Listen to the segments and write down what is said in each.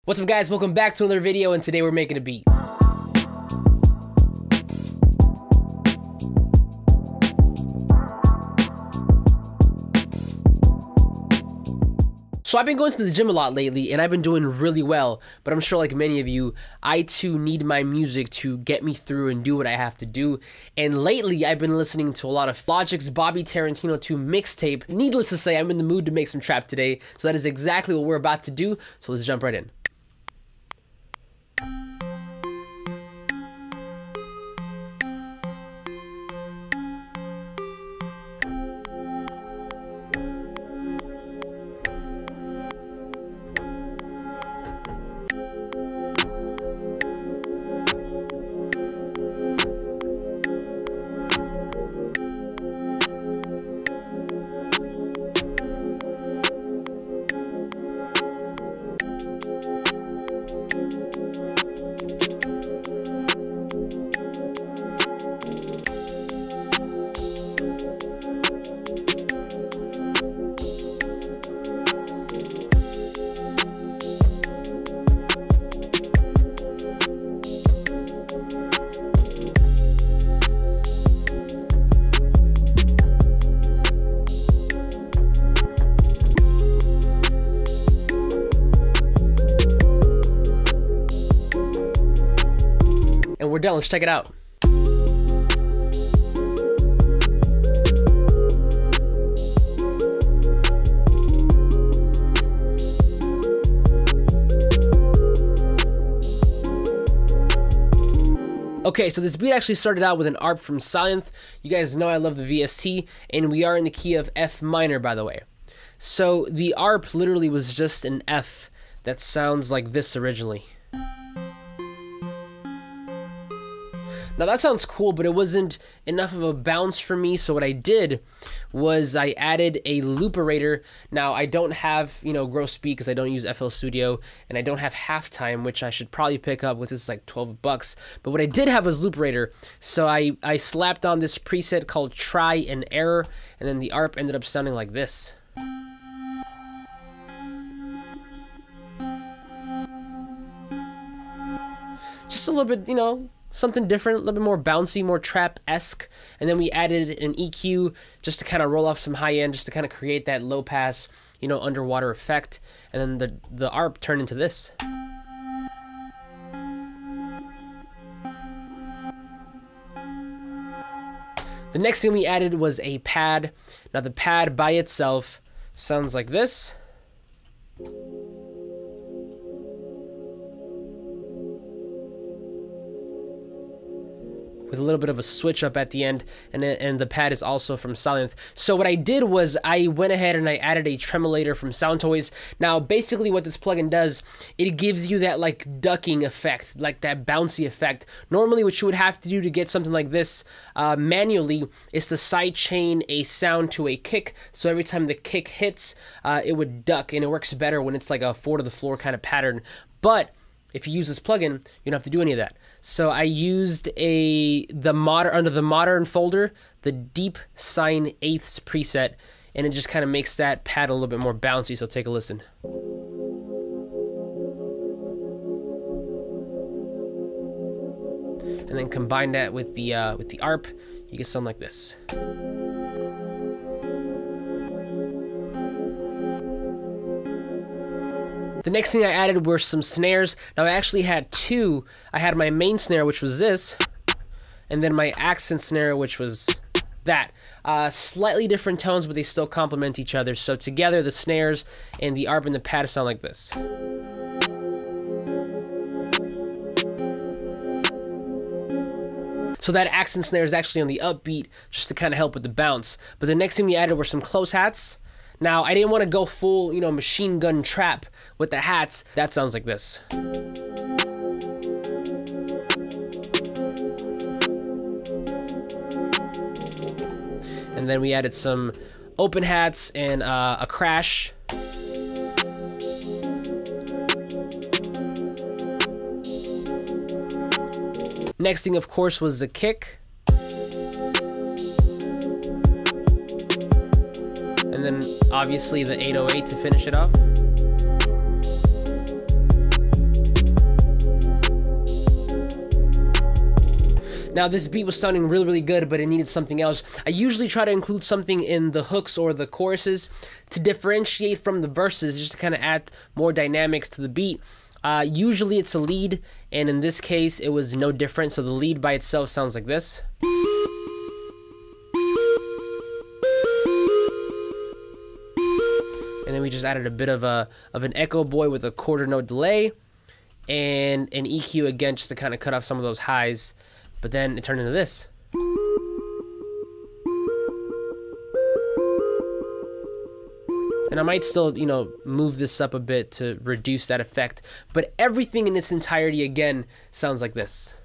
What's up guys, welcome back to another video, and today we're making a beat. So I've been going to the gym a lot lately and I've been doing really well, but I'm sure like many of you, I too need my music to get me through and do what I have to do. And lately I've been listening to a lot of Logic's Tarantino II mixtape. Needless to say, I'm in the mood to make some trap today, so that is exactly what we're about to do, so let's jump right in. And we're done, let's check it out. Okay, so this beat actually started out with an ARP from Silent. You guys know I love the VST, and we are in the key of F minor, by the way. So the ARP literally was just an F that sounds like this originally. Now that sounds cool, but it wasn't enough of a bounce for me, so what I did was I added a looperator. Now I don't have, gross speed because I don't use FL Studio, and I don't have halftime, which I should probably pick up, which is like 12 bucks. But what I did have was looperator, so I slapped on this preset called Try and Error, and then the ARP ended up sounding like this. Just a little bit, something different, a little bit more bouncy, more trap-esque. And then we added an EQ just to kind of roll off some high end, just to kind of create that low pass, underwater effect. And then the ARP turned into this. The next thing we added was a pad. Now the pad by itself sounds like this. With a little bit of a switch up at the end, and the pad is also from Silent. So what I did was I went ahead and I added a tremolator from Sound Toys. Now basically what this plugin does, it gives you that like ducking effect, like that bouncy effect. Normally what you would have to do to get something like this manually is to sidechain a sound to a kick, so every time the kick hits it would duck, and it works better when it's like a 4 to the floor kind of pattern. But if you use this plugin, you don't have to do any of that. So I used under the modern folder, the deep sine eighths preset, and it just kind of makes that pad a little bit more bouncy. So take a listen. And then combine that with the ARP, you get something like this. The next thing I added were some snares. Now I actually had two. I had my main snare, which was this, and then my accent snare, which was that. Slightly different tones, but they still complement each other. So together, the snares and the ARP and the pad sound like this. So that accent snare is actually on the upbeat, just to kind of help with the bounce. But the next thing we added were some close hats. Now, I didn't want to go full, machine gun trap with the hats. That sounds like this. And then we added some open hats and a crash. Next thing, of course, was the kick. And then obviously the 808 to finish it off. Now this beat was sounding really, really good, but it needed something else. I usually try to include something in the hooks or the choruses to differentiate from the verses, just to kind of add more dynamics to the beat. Usually it's a lead, and in this case it was no different. So the lead by itself sounds like this. And then we just added a bit of an echo boy with a quarter note delay, and an EQ again just to kind of cut off some of those highs. But then it turned into this. And I might still, you know, move this up a bit to reduce that effect. But everything in its entirety, again, sounds like this.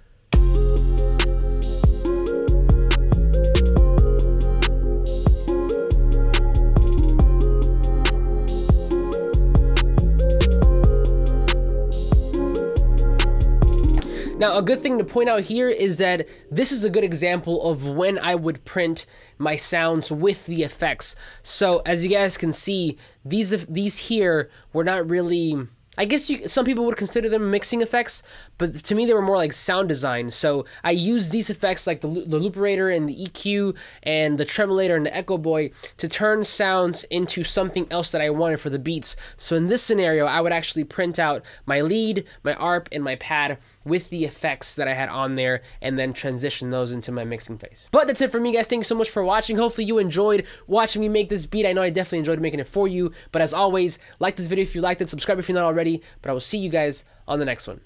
Now, a good thing to point out here is that this is a good example of when I would print my sounds with the effects. So as you guys can see, these here were not really, I guess some people would consider them mixing effects, but to me they were more like sound design. So I used these effects like the looperator and the EQ and the tremolator and the echo boy to turn sounds into something else that I wanted for the beats. So in this scenario, I would actually print out my lead, my ARP, and my pad with the effects that I had on there, and then transition those into my mixing phase. But that's it for me, guys. Thank you so much for watching. Hopefully you enjoyed watching me make this beat. I know I definitely enjoyed making it for you, but as always, like this video if you liked it, subscribe if you're not already, but I will see you guys on the next one.